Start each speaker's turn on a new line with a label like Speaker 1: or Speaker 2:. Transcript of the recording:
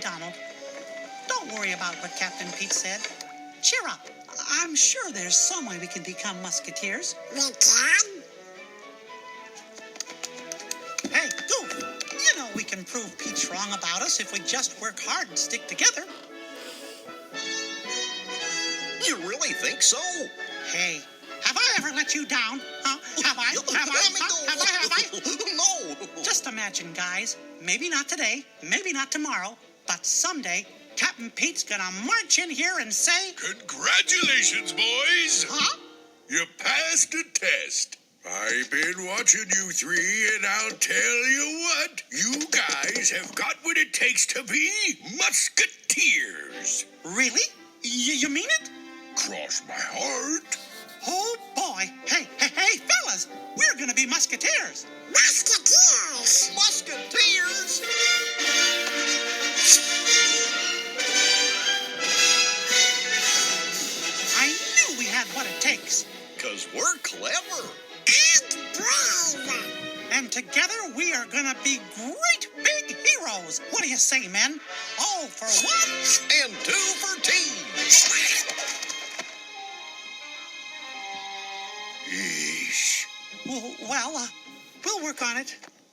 Speaker 1: Donald. Don't worry about what Captain Pete said. Cheer up. I'm sure there's some way we can become Musketeers.
Speaker 2: We can?
Speaker 1: Hey, Goof, you know we can prove Pete's wrong about us if we just work hard and stick together.
Speaker 3: You really think so?
Speaker 1: Hey, have I ever let you down? Huh? Have I? Have I?
Speaker 3: No.
Speaker 1: Just imagine, guys. Maybe not today, maybe not tomorrow, but someday Captain Pete's gonna march in here and say,
Speaker 4: Congratulations, boys!
Speaker 1: huh?
Speaker 4: You passed a test. I've been watching you three, and I'll tell you what. You guys have got what it takes to be Musketeers.
Speaker 1: Really? You mean it?
Speaker 4: Cross my heart.
Speaker 1: Oh, boy. Hey, fellas, we're gonna be Musketeers.
Speaker 2: Musketeers!
Speaker 3: Musketeers?
Speaker 1: I knew we had what it takes.
Speaker 3: 'Cause we're clever.
Speaker 2: And brave!
Speaker 1: And together we are gonna be great big heroes. What do you say, men? All for one?
Speaker 3: And two for team.
Speaker 4: Yeesh.
Speaker 1: Well, we'll work on it.